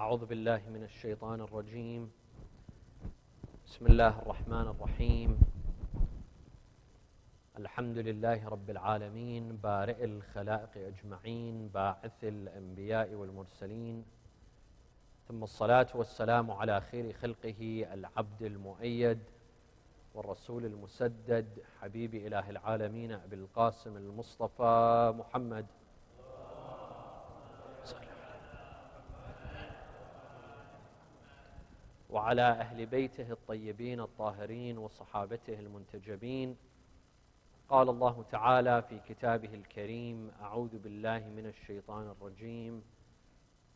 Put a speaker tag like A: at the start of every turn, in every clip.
A: أعوذ بالله من الشيطان الرجيم. بسم الله الرحمن الرحيم. الحمد لله رب العالمين، بارئ الخلائق أجمعين، باعث الأنبياء والمرسلين، ثم الصلاة والسلام على خير خلقه العبد المؤيد والرسول المسدد، حبيب إله العالمين أبي القاسم المصطفى محمد وعلى أهل بيته الطيبين الطاهرين وصحابته المنتجبين. قال الله تعالى في كتابه الكريم: أعوذ بالله من الشيطان الرجيم.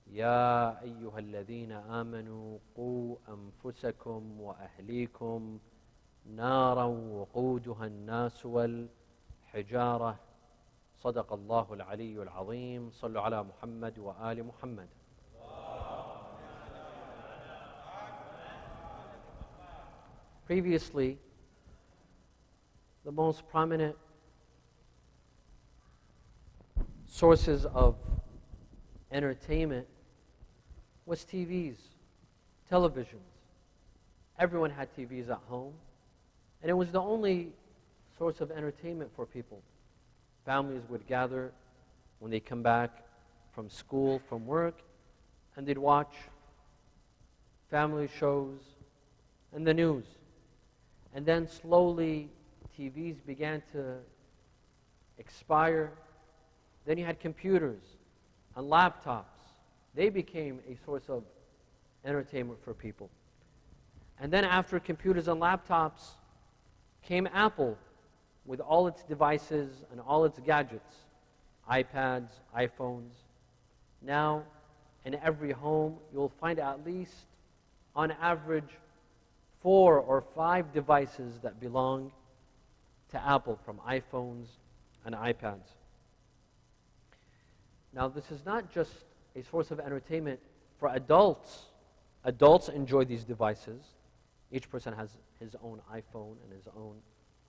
A: يا أيها الذين آمنوا قوا أنفسكم وأهليكم نارا وقودها الناس والحجارة. صدق الله العلي العظيم. صلوا على محمد وآل محمد. Previously, the most prominent sources of entertainment was TVs, televisions. Everyone had TVs at home, and it was the only source of entertainment for people. Families would gather when they come back from school, from work, and they'd watch family shows and the news. And then slowly TVs began to expire. Then you had computers and laptops. They became a source of entertainment for people. And then after computers and laptops came Apple with all its devices and all its gadgets, iPads, iPhones. Now, in every home, you'll find at least, on average, 4 or 5 devices that belong to Apple, from iPhones and iPads. Now, this is not just a source of entertainment for adults. Adults enjoy these devices. Each person has his own iPhone and his own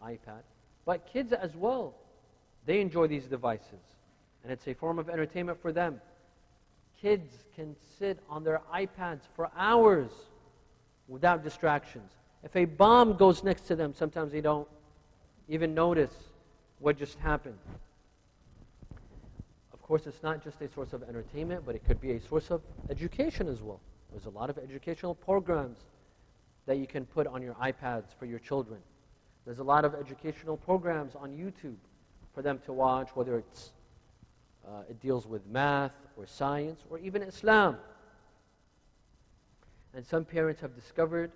A: iPad. But kids as well, they enjoy these devices. And it's a form of entertainment for them. Kids can sit on their iPads for hours without distractions. If a bomb goes next to them, sometimes they don't even notice what just happened. Of course, it's not just a source of entertainment, but it could be a source of education as well. There's a lot of educational programs that you can put on your iPads for your children. There's a lot of educational programs on YouTube for them to watch, whether it deals with math or science or even Islam. And some parents have discovered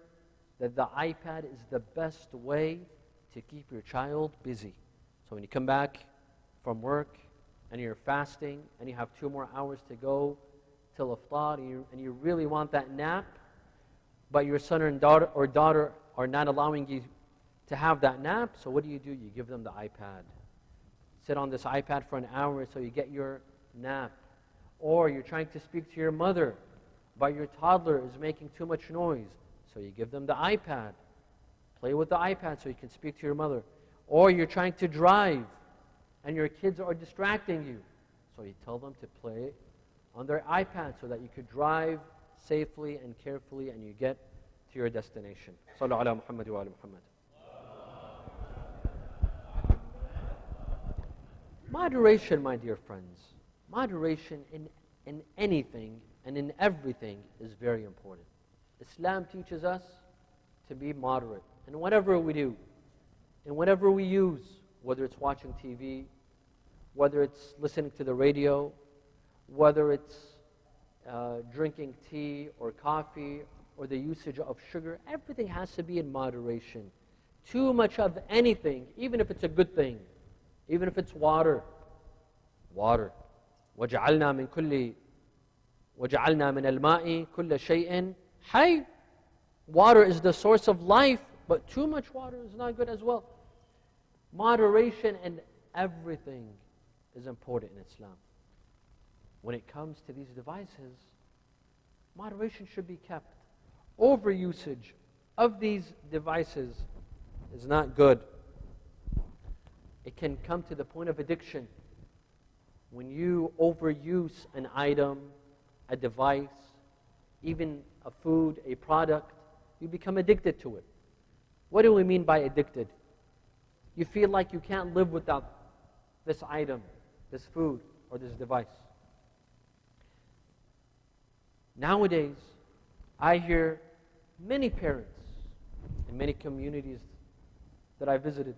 A: that the iPad is the best way to keep your child busy. So when you come back from work and you're fasting and you have 2 more hours to go till iftar, and you really want that nap, but your son or daughter are not allowing you to have that nap, so what do? You give them the iPad. Sit on this iPad for an hour so you get your nap. Or you're trying to speak to your mother, but your toddler is making too much noise, so you give them the iPad. Play with the iPad so you can speak to your mother. Or you're trying to drive, and your kids are distracting you, so you tell them to play on their iPad so that you could drive safely and carefully and you get to your destination. Sallu ala Muhammad wa ala Muhammad. Moderation, my dear friends, moderation in anything and in everything is very important. Islam teaches us to be moderate in whatever we do, in whatever we use, whether it's watching TV, whether it's listening to the radio, whether it's drinking tea or coffee or the usage of sugar. Everything has to be in moderation. Too much of anything, even if it's a good thing, even if it's water. وَجَعَلْنَا مِنَ الْمَاءِ كُلَّ شَيْءٍ حَيٍّ. Water is the source of life, but too much water is not good as well. Moderation in everything is important in Islam. When it comes to these devices, moderation should be kept. Overusage of these devices is not good. It can come to the point of addiction. When you overuse an item, a device, even a food, a product, you become addicted to it. What do we mean by addicted? You feel like you can't live without this item, this food, or this device. Nowadays, I hear many parents in many communities that I visited,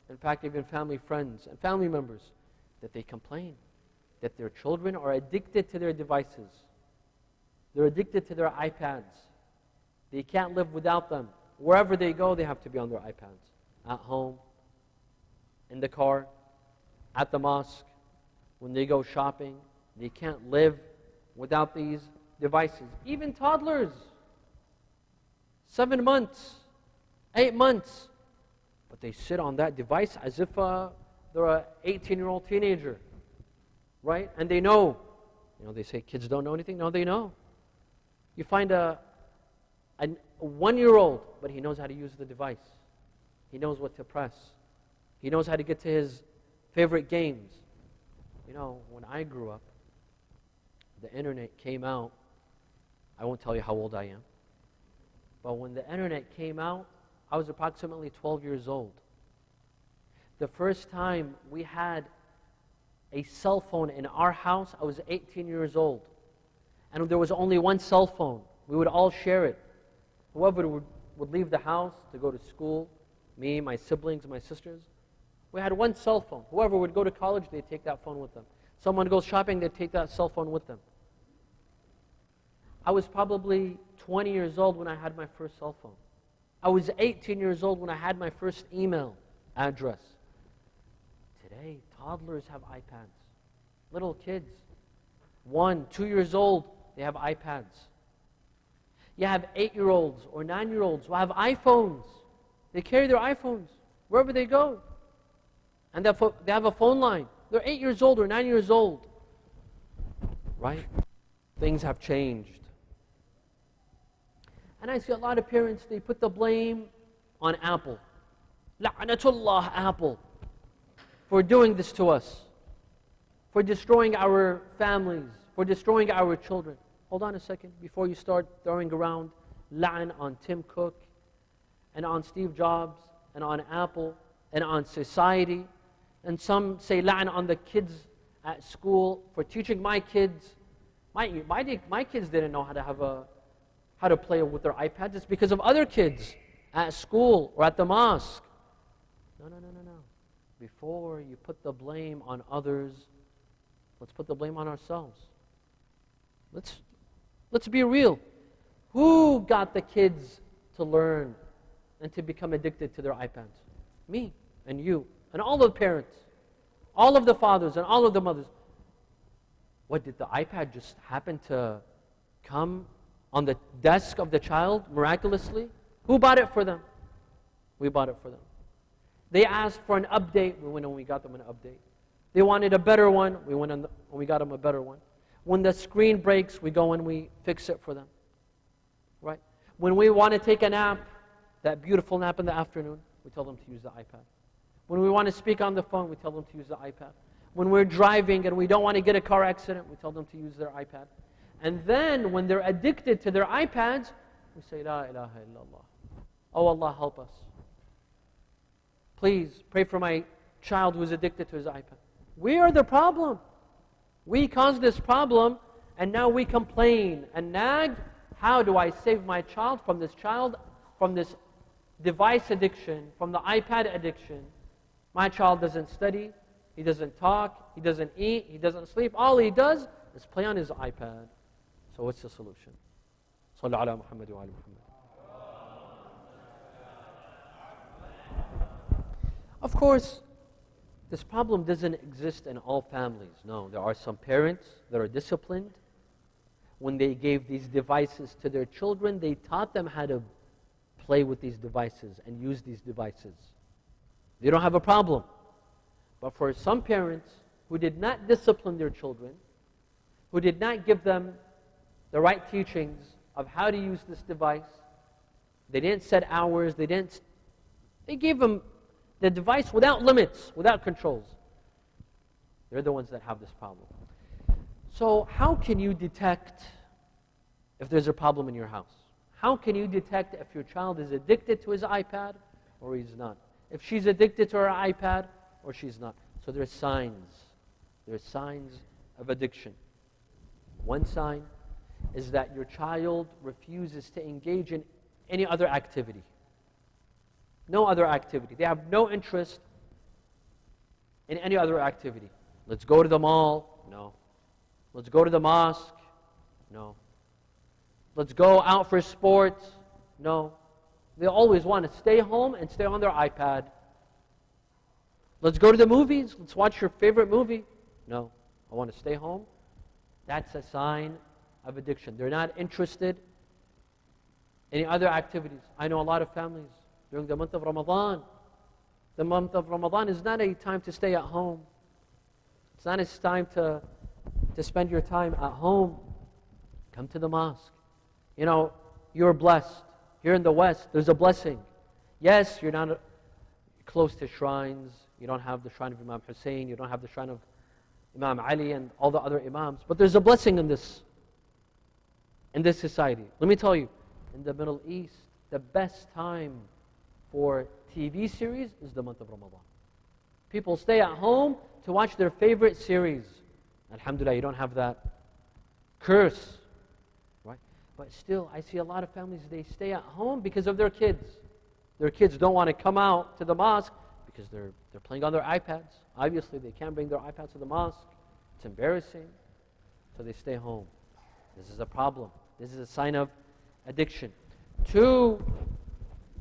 A: in fact, even family friends and family members, that they complain that their children are addicted to their devices. They're addicted to their iPads. They can't live without them. Wherever they go, they have to be on their iPads. At home, in the car, at the mosque, when they go shopping, they can't live without these devices. Even toddlers, 7 months, 8 months, but they sit on that device as if they're an 18-year-old teenager, right? And they know. They say kids don't know anything. No, they know. You find a 1-year-old, but he knows how to use the device. He knows what to press. He knows how to get to his favorite games. When I grew up, the internet came out. I won't tell you how old I am. But when the internet came out, I was approximately 12 years old. The first time we had a cell phone in our house, I was 18 years old. And there was only one cell phone. We would all share it. Whoever would leave the house to go to school, me, my siblings, my sisters, we had one cell phone. Whoever would go to college, they'd take that phone with them. Someone goes shopping, they'd take that cell phone with them. I was probably 20 years old when I had my first cell phone. I was 18 years old when I had my first email address. Today, toddlers have iPads. Little kids, 1, 2 years old, they have iPads. You have 8-year-olds or 9-year-olds who have iPhones. They carry their iPhones wherever they go. And they have a phone line. They're 8 years old or 9 years old. Right? Things have changed. And I see a lot of parents, they put the blame on Apple. La'natullah, Apple, for doing this to us, for destroying our families, for destroying our children. Hold on a second before you start throwing around la'an on Tim Cook and on Steve Jobs and on Apple and on society. And some say la'an on the kids at school for teaching my kids. My kids didn't know how to play with their iPads. It's because of other kids at school or at the mosque. No. Before you put the blame on others, let's put the blame on ourselves. Let's be real. Who got the kids to learn and to become addicted to their iPads? Me and you and all of the parents, all of the fathers and all of the mothers. What, did the iPad just happen to come on the desk of the child miraculously? Who bought it for them? We bought it for them. They asked for an update. We went and we got them an update. They wanted a better one. We went and we got them a better one. When the screen breaks, we go and we fix it for them. Right? When we want to take a nap, that beautiful nap in the afternoon, we tell them to use the iPad. When we want to speak on the phone, we tell them to use the iPad. When we're driving and we don't want to get a car accident, we tell them to use their iPad. And then when they're addicted to their iPads, we say, La ilaha illallah. Oh Allah, help us. Please pray for my child who is addicted to his iPad. We are the problem. We caused this problem, and now we complain and nag. How do I save my child from this device addiction, from the iPad addiction? My child doesn't study, he doesn't talk, he doesn't eat, he doesn't sleep. All he does is play on his iPad. So what's the solution? Sallu ala Muhammad wa ala Muhammad. Of course, this problem doesn't exist in all families. No, there are some parents that are disciplined. When they gave these devices to their children, they taught them how to play with these devices and use these devices. They don't have a problem. But for some parents who did not discipline their children, who did not give them the right teachings of how to use this device, they didn't set hours, they gave them the device without limits, without controls. They're the ones that have this problem. So how can you detect if there's a problem in your house? How can you detect if your child is addicted to his iPad or he's not? If she's addicted to her iPad or she's not? So there's signs. There's signs of addiction. One sign is that your child refuses to engage in any other activity. No other activity. They have no interest in any other activity. Let's go to the mall. No. Let's go to the mosque. No. Let's go out for sports. No. They always want to stay home and stay on their iPad. Let's go to the movies. Let's watch your favorite movie. No. I want to stay home. That's a sign of addiction. They're not interested in other activities. I know a lot of families during the month of Ramadan. The month of Ramadan is not a time to stay at home. It's not a time to spend your time at home. Come to the mosque. You know, you're blessed. Here in the West, there's a blessing. Yes, you're not close to shrines. You don't have the shrine of Imam Hussein. You don't have the shrine of Imam Ali and all the other Imams. But there's a blessing in this society. Let me tell you, in the Middle East, the best time for TV series is the month of Ramadan. People stay at home to watch their favorite series. Alhamdulillah, you don't have that curse, right? But still, I see a lot of families, they stay at home because of their kids. Their kids don't want to come out to the mosque because they're playing on their iPads. Obviously, they can't bring their iPads to the mosque. It's embarrassing. So they stay home. This is a problem. This is a sign of addiction. 2,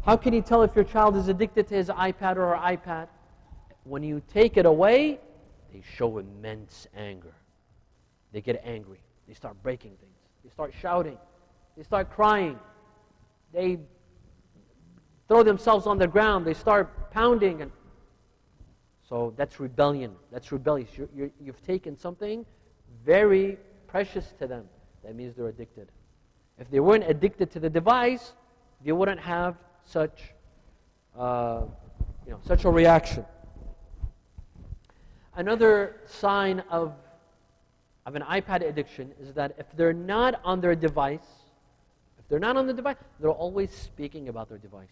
A: how can you tell if your child is addicted to his iPad or her iPad? When you take it away, they show immense anger. They get angry. They start breaking things. They start shouting. They start crying. They throw themselves on the ground. They start pounding. And so that's rebellion. That's rebellious. You've taken something very precious to them. That means they're addicted. If they weren't addicted to the device, they wouldn't have such a reaction. Another sign of an iPad addiction is that if they're not on their device, they're always speaking about their device.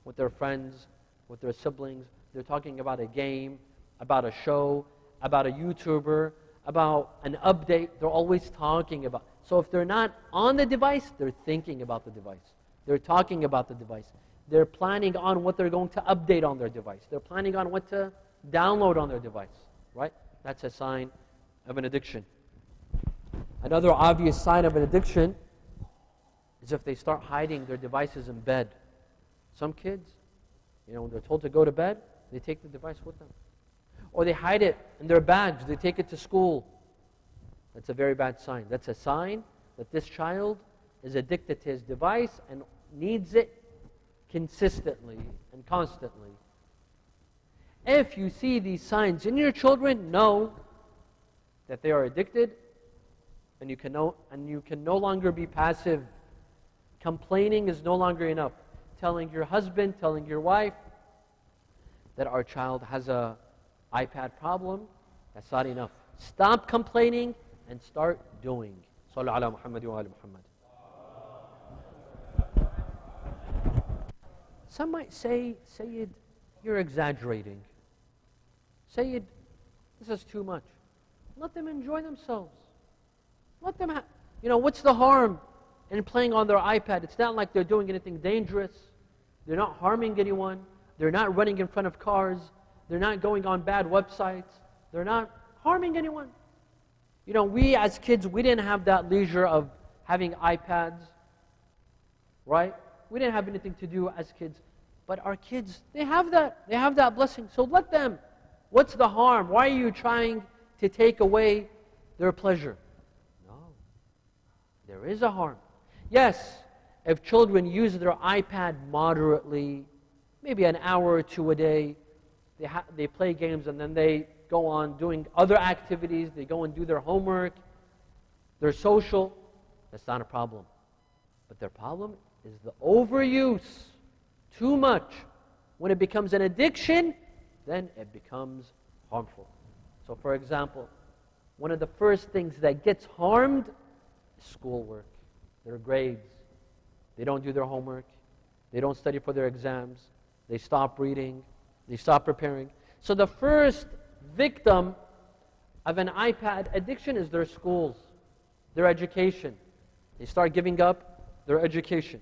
A: With their friends, with their siblings, they're talking about a game, about a show, about a YouTuber, about an update. They're always talking about. So if they're not on the device, they're thinking about the device. They're talking about the device. They're planning on what they're going to update on their device. They're planning on what to download on their device, right? That's a sign of an addiction. Another obvious sign of an addiction is if they start hiding their devices in bed. Some kids, when they're told to go to bed, they take the device with them. Or they hide it in their bags. They take it to school. That's a very bad sign. That's a sign that this child is addicted to his device and needs it consistently and constantly. If you see these signs in your children, know that they are addicted, and you can no longer be passive. Complaining is no longer enough. Telling your husband, telling your wife that our child has a iPad problem, that's not enough. Stop complaining and start doing. Sallu ala Muhammad wa ala Muhammad. Some might say, Sayyid, you're exaggerating. Sayyid, this is too much. Let them enjoy themselves. Let them what's the harm in playing on their iPad? It's not like they're doing anything dangerous. They're not harming anyone. They're not running in front of cars. They're not going on bad websites. They're not harming anyone. We as kids, we didn't have that leisure of having iPads, right? We didn't have anything to do as kids. But our kids, they have that. They have that blessing. So let them. What's the harm? Why are you trying to take away their pleasure? No. There is a harm. Yes, if children use their iPad moderately, maybe an hour or two a day, they play games and then they go on doing other activities, they go and do their homework, they're social, that's not a problem. But their problem is the overuse, too much. When it becomes an addiction, then it becomes harmful. So for example, one of the first things that gets harmed is schoolwork. their grades. They don't do their homework. They don't study for their exams. They stop reading. They stop preparing. So the first victim of an iPad addiction is their schools, their education. They start giving up their education.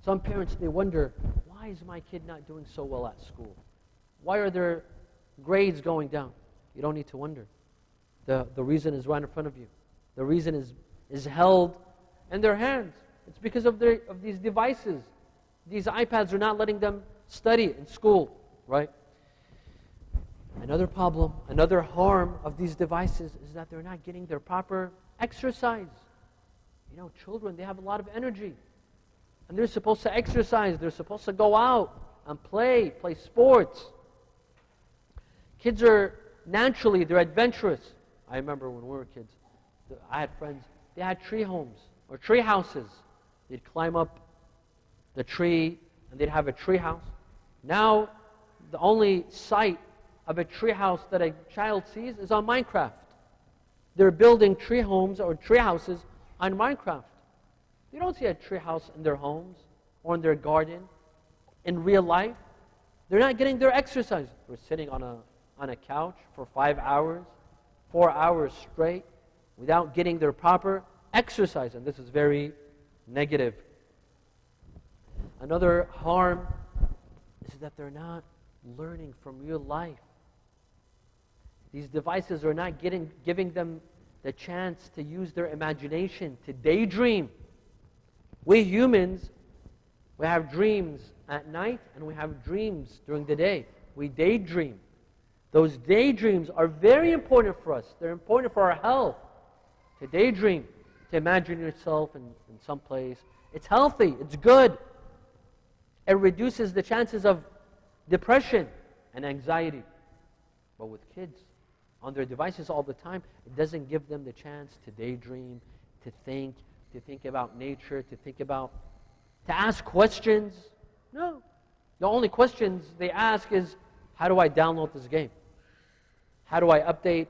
A: Some parents, they wonder, why is my kid not doing so well at school? Why are their grades going down? You don't need to wonder. The reason is right in front of you. The reason is held in their hands. It's because of these devices. These iPads are not letting them study in school, right? Another problem, another harm of these devices is that they're not getting their proper exercise. You know, children, they have a lot of energy. And they're supposed to exercise. They're supposed to go out and play sports. Kids are naturally, they're adventurous. I remember when we were kids, I had friends, they had tree homes or tree houses. They'd climb up the tree and they'd have a tree house. Now, the only sight of a tree house that a child sees is on Minecraft. They're building tree homes or tree houses on Minecraft. You don't see a tree house in their homes or in their garden in real life. They're not getting their exercise. They're sitting on a couch for 5 hours, 4 hours straight without getting their proper exercise. And this is very negative. Another harm is that they're not learning from real life. These devices are not giving them the chance to use their imagination, to daydream. We humans, we have dreams at night and we have dreams during the day. We daydream. Those daydreams are very important for us. They're important for our health. To daydream, to imagine yourself in some place. It's healthy, it's good. It reduces the chances of depression and anxiety. But with kids, on their devices all the time, it doesn't give them the chance to daydream, to think about nature, to ask questions. No. The only questions they ask is, how do I download this game? How do I update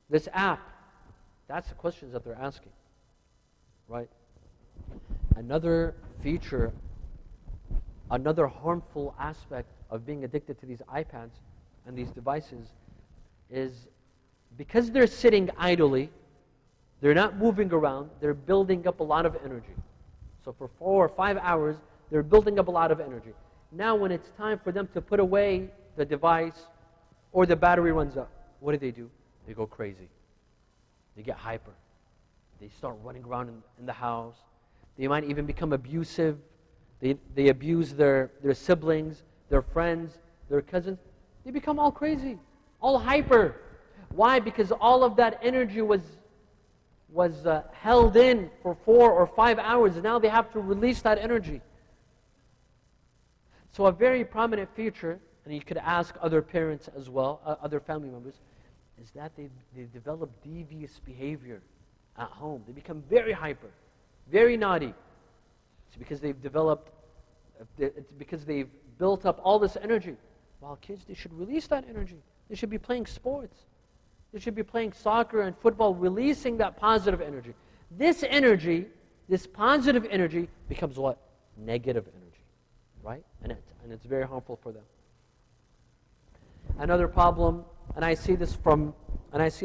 A: this app? That's the questions that they're asking, right? Another feature, another harmful aspect of being addicted to these iPads and these devices is because they're sitting idly, they're not moving around, they're building up a lot of energy. So for 4 or 5 hours, they're building up a lot of energy. Now when it's time for them to put away the device or the battery runs out, what do? They go crazy. They get hyper. They start running around in the house. They might even become abusive. They abuse their siblings, their friends, their cousins. They become all crazy, all hyper. Why? Because all of that energy was held in for 4 or 5 hours, and now they have to release that energy. So a very prominent feature, and you could ask other parents as well, other family members, is that they develop devious behavior at home. They become very hyper, very naughty. It's because they've built up all this energy. While kids, they should release that energy. They should be playing sports. They should be playing soccer and football, releasing that positive energy. This energy, this positive energy, becomes what? Negative energy, right? And it's very harmful for them. Another problem, and I see a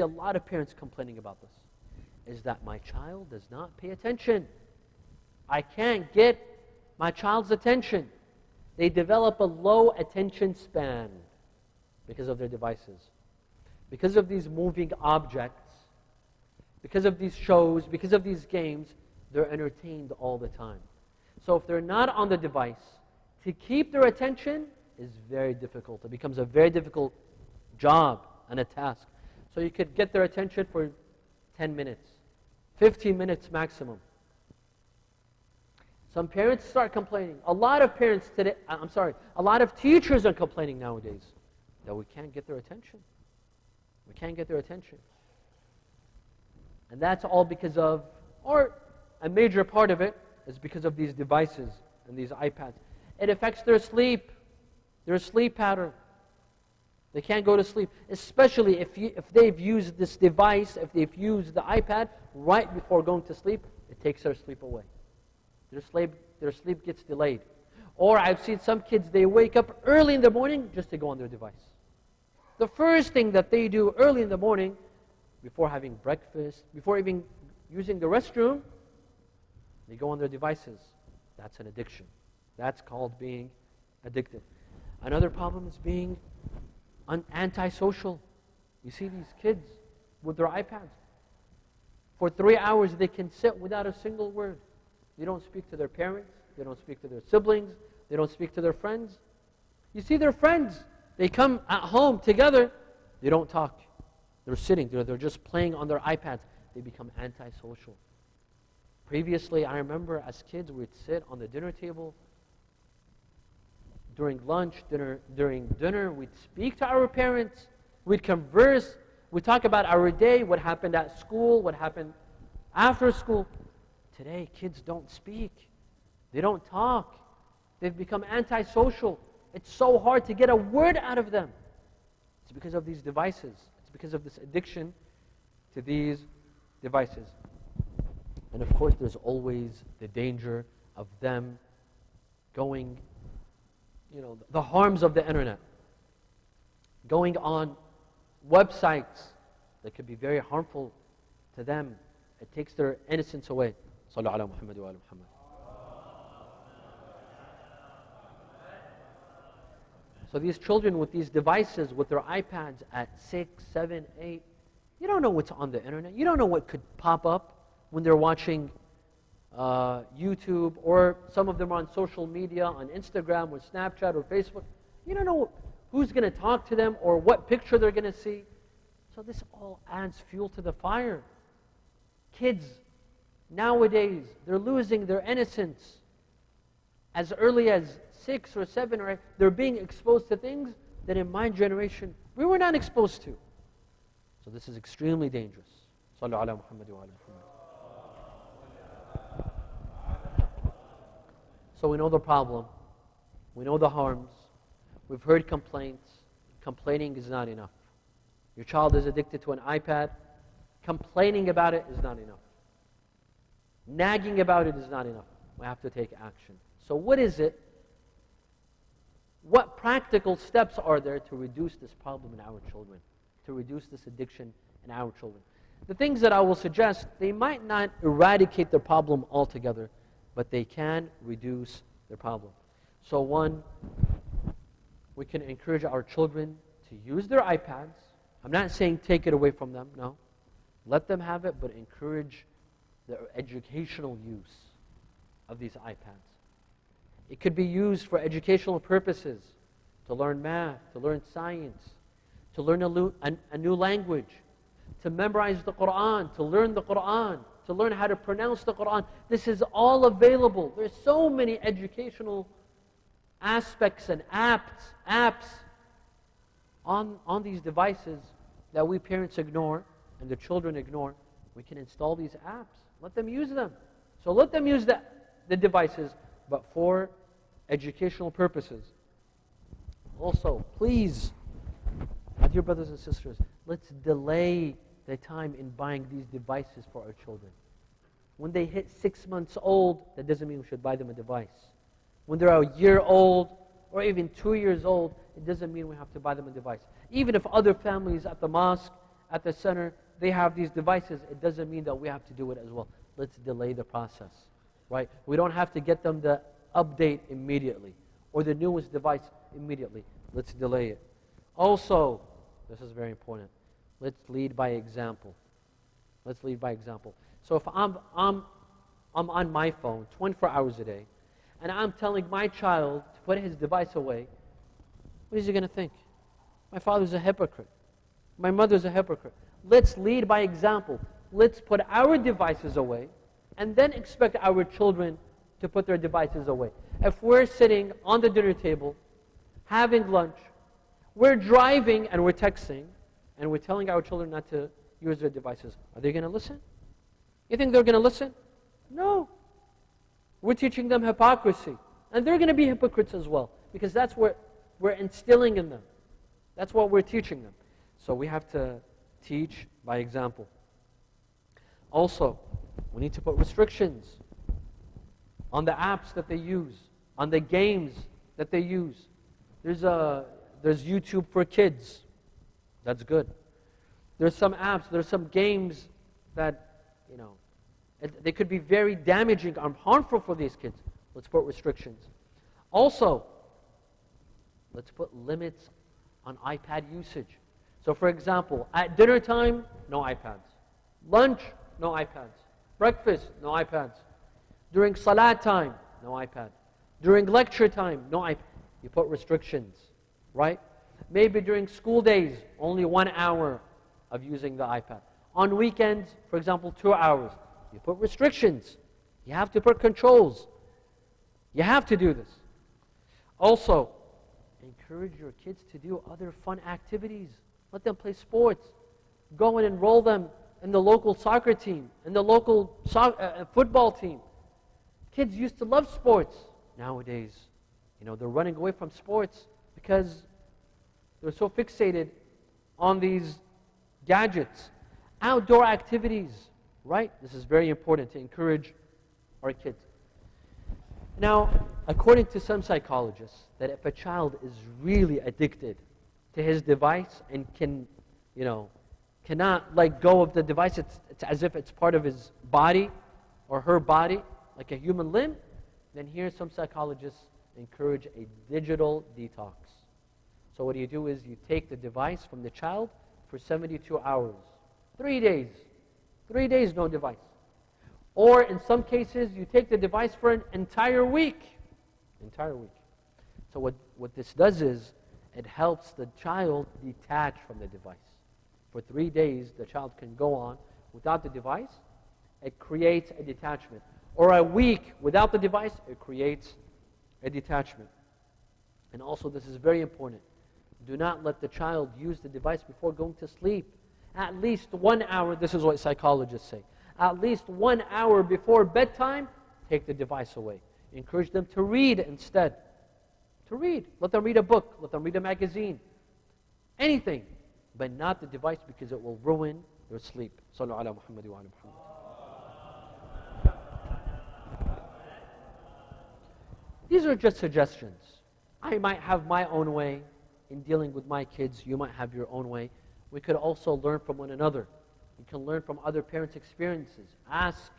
A: lot of parents complaining about this, is that my child does not pay attention. I can't get my child's attention. They develop a low attention span because of their devices. Because of these moving objects, because of these shows, because of these games, they're entertained all the time. So if they're not on the device, to keep their attention is very difficult. It becomes a very difficult job and a task. So you could get their attention for 10 minutes, 15 minutes maximum. Some parents start complaining. A lot of teachers are complaining nowadays that we can't get their attention. We can't get their attention. And that's all because of, or a major part of it is because of these devices and these iPads. It affects their sleep pattern. They can't go to sleep, especially if they've used this device, if they've used the iPad right before going to sleep, it takes their sleep away. Their sleep gets delayed. Or I've seen some kids, they wake up early in the morning just to go on their device. The first thing that they do early in the morning, before having breakfast, before even using the restroom, they go on their devices. That's an addiction. That's called being addicted. Another problem is being antisocial. You see these kids with their iPads. For 3 hours they can sit without a single word. They don't speak to their parents. They don't speak to their siblings. They don't speak to their friends. You see their friends. They come at home together. They don't talk. They're sitting there. They're just playing on their iPads. They become antisocial. Previously, I remember as kids, we'd sit on the dinner table. During lunch, during dinner, we'd speak to our parents. We'd converse. We'd talk about our day, what happened at school, what happened after school. Today, kids don't speak. They don't talk. They've become antisocial. It's so hard to get a word out of them. It's because of these devices. It's because of this addiction to these devices. And of course, there's always the danger of them going, the harms of the internet. Going on websites that could be very harmful to them. It takes their innocence away. Sallu ala Muhammad wa ala Muhammad. So these children with these devices, with their iPads at 6, 7, 8, you don't know what's on the internet. You don't know what could pop up when they're watching YouTube, or some of them are on social media, on Instagram or Snapchat or Facebook. You don't know who's going to talk to them or what picture they're going to see. So this all adds fuel to the fire. Kids, nowadays, they're losing their innocence. As early as 6 or 7 or 8, they're being exposed to things that in my generation, we were not exposed to. So this is extremely dangerous. Sallu ala Muhammad wa ala Muhammad. So we know the problem. We know the harms. We've heard complaints. Complaining is not enough. Your child is addicted to an iPad. Complaining about it is not enough. Nagging about it is not enough. We have to take action. So what is it? What practical steps are there to reduce this problem in our children? To reduce this addiction in our children? The things that I will suggest, they might not eradicate the problem altogether, but they can reduce the problem. So one, we can encourage our children to use their iPads. I'm not saying take it away from them, no. Let them have it, but encourage the educational use of these iPads. It could be used for educational purposes, to learn math, to learn science, to learn a new language, to memorize the Quran, to learn the Quran, to learn how to pronounce the Quran. This is all available. There's so many educational aspects and apps on these devices that we parents ignore and the children ignore. We can install these apps. Let them use them. So let them use the devices, but for educational purposes. Also, please, my dear brothers and sisters, let's delay the time in buying these devices for our children. When they hit 6 months old, that doesn't mean we should buy them a device. When they're a year old, or even 2 years old, it doesn't mean we have to buy them a device. Even if other families at the mosque, at the center, they have these devices, it doesn't mean that we have to do it as well. Let's delay the process, right? We don't have to get them the update immediately, or the newest device immediately. Let's delay it. Also, this is very important, let's lead by example. Let's lead by example. So if I'm on my phone 24 hours a day, and I'm telling my child to put his device away, what is he going to think? My father's a hypocrite. My mother's a hypocrite. Let's lead by example. Let's put our devices away, and then expect our children to put their devices away. If we're sitting on the dinner table, having lunch, we're driving and we're texting, and we're telling our children not to use their devices, are they going to listen? You think they're going to listen? No. We're teaching them hypocrisy. And they're going to be hypocrites as well, because that's what we're instilling in them. That's what we're teaching them. So we have to teach by example. Also, we need to put restrictions on the apps that they use, on the games that they use. There's YouTube for kids. That's good. There's some apps, there's some games that, they could be very damaging or harmful for these kids. Let's put restrictions. Also, let's put limits on iPad usage. So for example, at dinner time, no iPads. Lunch, no iPads. Breakfast, no iPads. During salat time, no iPad. During lecture time, no iPad. You put restrictions, right? Maybe during school days, only 1 hour of using the iPad. On weekends, for example, 2 hours. You put restrictions. You have to put controls. You have to do this. Also, encourage your kids to do other fun activities. Let them play sports. Go and enroll them in the local soccer team, in the local football team. Kids used to love sports. Nowadays, they're running away from sports because they're so fixated on these gadgets. Outdoor activities, right? This is very important to encourage our kids. Now, according to some psychologists, that if a child is really addicted to his device and cannot let go of the device, it's as if it's part of his body or her body, like a human limb, then here some psychologists encourage a digital detox. So what you do is you take the device from the child for 72 hours. 3 days. 3 days, no device. Or in some cases, you take the device for an entire week. Entire week. So what this does is, it helps the child detach from the device. For 3 days, the child can go on without the device. It creates a detachment. Or a week without the device, it creates a detachment. And also, this is very important. Do not let the child use the device before going to sleep. At least 1 hour, this is what psychologists say. At least 1 hour before bedtime, take the device away. Encourage them to read instead. To read. Let them read a book. Let them read a magazine. Anything. But not the device, because it will ruin their sleep. Sallu ala Muhammad wa ala Muhammad. These are just suggestions. I might have my own way in dealing with my kids. You might have your own way. We could also learn from one another. We can learn from other parents' experiences. Ask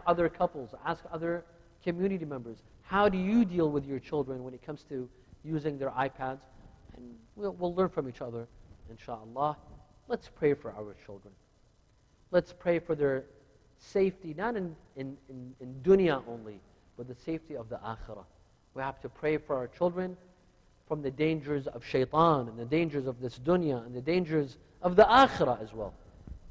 A: other couples. Ask other community members. How do you deal with your children when it comes to using their iPads? And we'll learn from each other, inshallah. Let's pray for our children. Let's pray for their safety, not in dunya only, but the safety of the akhirah. We have to pray for our children from the dangers of shaitan and the dangers of this dunya and the dangers of the akhirah as well.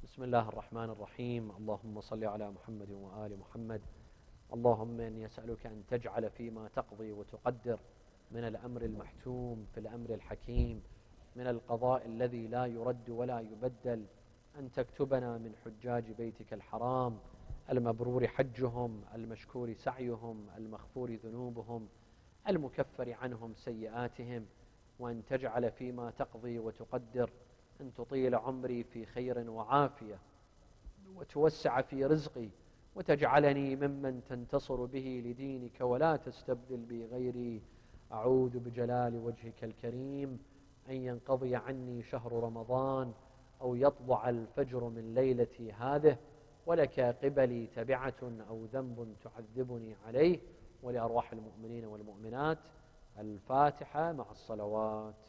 A: Bismillah ar-Rahman ar-Rahim. Allahumma salli ala Muhammadin wa ali Muhammad. اللهم إني أسألك أن تجعل فيما تقضي وتقدر من الأمر المحتوم في الأمر الحكيم من القضاء الذي لا يرد ولا يبدل أن تكتبنا من حجاج بيتك الحرام المبرور حجهم المشكور سعيهم المغفور ذنوبهم المكفر عنهم سيئاتهم وأن تجعل فيما تقضي وتقدر أن تطيل عمري في خير وعافية وتوسع في رزقي وتجعلني ممن تنتصر به لدينك ولا تستبدل بي غيري. أعوذ بجلال وجهك الكريم أن ينقضي عني شهر رمضان أو يطلع الفجر من ليلتي هذه ولك قبلي تبعة أو ذنب تعذبني عليه ولأرواح المؤمنين والمؤمنات. الفاتحة مع الصلوات.